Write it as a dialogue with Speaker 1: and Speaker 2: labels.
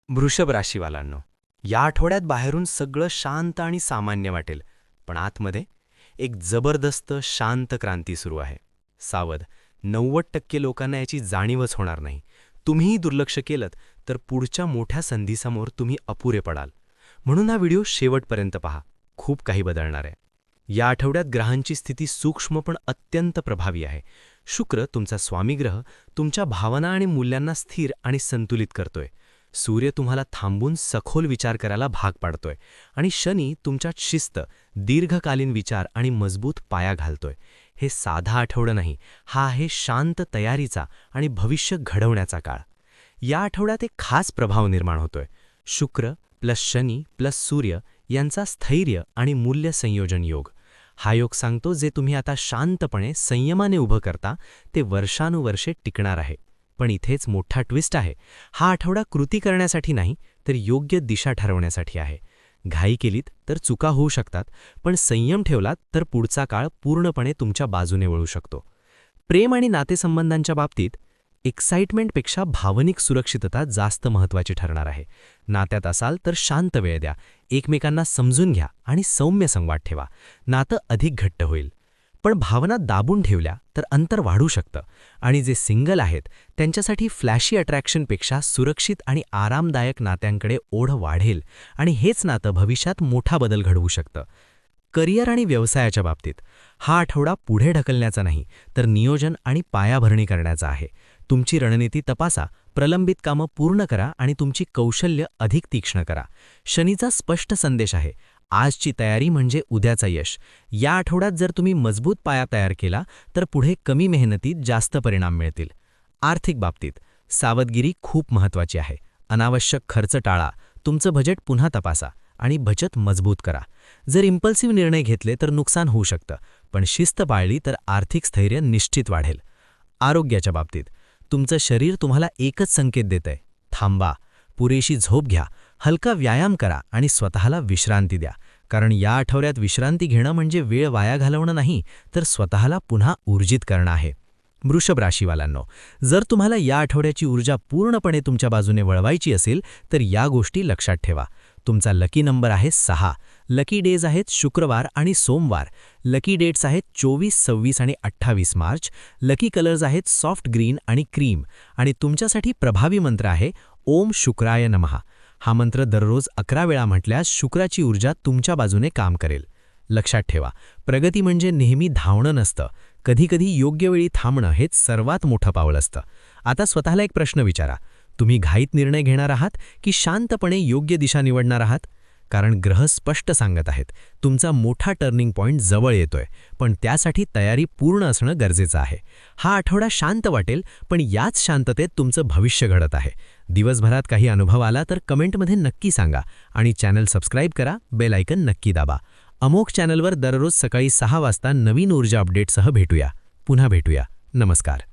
Speaker 1: वृषभ राशीवालांनो, या आठवड्यात बाहेरून सगळं शांत आणि सामान्य वाटेल, पण आतमध्ये एक जबरदस्त शांत क्रांती सुरू आहे. सावध, 90% लोकांना याची जाणीवच होणार नाही. तुम्हीही दुर्लक्ष केलं तर पुढच्या मोठ्या संधीसमोर तुम्ही अपुरे पडाल. म्हणून हा व्हिडिओ शेवटपर्यंत पहा, खूप काही बदलणार आहे. या आठवड्यात ग्रहांची स्थिती सूक्ष्म पण अत्यंत प्रभावी आहे. शुक्र, तुमचा स्वामीग्रह, तुमच्या भावना आणि मूल्यांना स्थिर आणि संतुलित करतोय. सूर्य तुम्हाला थांबून सखोल विचार करायला भाग पाडतोय आणि शनी तुमच्यात शिस्त, दीर्घकालीन विचार आणि मजबूत पाया घालतोय. हे साधा आठवडा नाही, हा आहे शांत तयारीचा आणि भविष्य घडवण्याचा काळ. या आठवड्यात एक खास प्रभाव निर्माण होतोय. शुक्र प्लस शनी प्लस सूर्य यांचा स्थैर्य आणि मूल्य संयोजन योग. हा योग सांगतो जे तुम्ही आता शांतपणे संयमाने उभं करता ते वर्षानुवर्षे टिकणार आहे. पण इथेच मोठा ट्विस्ट आहे. हा आठवडा कृती करण्यासाठी नाही, तर योग्य दिशा ठरवण्यासाठी आहे. घाई केलीत तर चुका होऊ शकतात, पण संयम ठेवलात तर पुढचा काळ पूर्णपणे तुमच्या बाजूने वळू शकतो. प्रेम आणि नातेसंबंधांच्या बाबतीत एक्साइटमेंटपेक्षा भावनिक सुरक्षितता जास्त महत्त्वाची ठरणार आहे. नात्यात असाल तर शांत वेळ द्या, एकमेकांना समजून घ्या आणि सौम्य संवाद ठेवा. नातं अधिक घट्ट होईल. पण भावना दाबून ठेवल्या तर अंतर वाढू शकतं आणि जे सिंगल आहेत त्यांच्यासाठी फ्लॅशी अट्रॅक्शनपेक्षा सुरक्षित आणि आरामदायक नात्यांकडे ओढ वाढेल आणि हेच नातं भविष्यात मोठा बदल घडवू शकतं. करिअर आणि व्यवसायाच्या बाबतीत हा आठवडा पुढे ढकलण्याचा नाही, तर नियोजन आणि पायाभरणी करण्याचा आहे. तुमची रणनीती तपासा, प्रलंबित कामं पूर्ण करा आणि तुमची कौशल्य अधिक तीक्ष्ण करा. शनीचा स्पष्ट संदेश आहे, आजची तयारी म्हणजे उद्याचा यश. या आठवड्यात जर तुम्ही मजबूत पाया तयार केला तर पुढे कमी मेहनतीत जास्त परिणाम मिळतील. आर्थिक बाबतीत सावधगिरी खूप महत्त्वाची आहे. अनावश्यक खर्च टाळा, तुमचं बजेट पुन्हा तपासा आणि बचत मजबूत करा. जर इम्पल्सिव्ह निर्णय घेतले तर नुकसान होऊ शकतं, पण शिस्त पाळली तर आर्थिक स्थैर्य निश्चित वाढेल. आरोग्याच्या बाबतीत तुमचं शरीर तुम्हाला एकच संकेत देतंय, थांबा, पुरेशी झोप घ्या, हलका व्यायाम करा आणि स्वतःला विश्रांती द्या. कारण या आठवड्यात विश्रांती घेणं म्हणजे वेळ वाया घालवणं नाही, तर स्वतःला पुन्हा ऊर्जित करणं आहे. वृषभ राशीवालांनो, जर तुम्हाला या आठवड्याची ऊर्जा पूर्णपणे तुमच्या बाजूने वळवायची असेल तर या गोष्टी लक्षात ठेवा. तुमचा लकी नंबर आहे 6. लकी डेज आहेत शुक्रवार आणि सोमवार. लकी डेट्स आहेत 24, 26 आणि 28 मार्च. लकी कलर्स आहेत सॉफ्ट ग्रीन आणि क्रीम. आणि तुमच्यासाठी प्रभावी मंत्र आहे ओम शुक्राय नमः. हा मंत्र दररोज 11 वेळा म्हटल्यास शुक्राची ऊर्जा तुमच्या बाजूने काम करेल. लक्षात ठेवा, प्रगती म्हणजे नेहमी धावणं नसतं, कधीकधी योग्य वेळी थांबणं हेच सर्वात मोठं पाऊल असतं. आता स्वतःला एक प्रश्न विचारा, तुम्ही घाईत निर्णय घेणार आहात की शांतपणे योग्य दिशा निवडणार आहात? कारण ग्रह स्पष्ट सांगत आहेत, तुमचा मोठा टर्निंग पॉइंट जवळ येतोय, पण त्यासाठी तयारी पूर्ण असणं गरजेचं आहे. हा आठवडा शांत वाटेल, पण याच शांततेत तुमचं भविष्य घडत आहे. दिवसभरात काही अनुभव आला तर कमेंटमध्ये नक्की सांगा आणि चॅनल सबस्क्राईब करा, बेल आयकन नक्की दाबा. अमोघ चॅनलवर दररोज सकाळी 6 वाजता नवीन ऊर्जा अपडेटसह भेटूया. पुन्हा भेटूया. नमस्कार.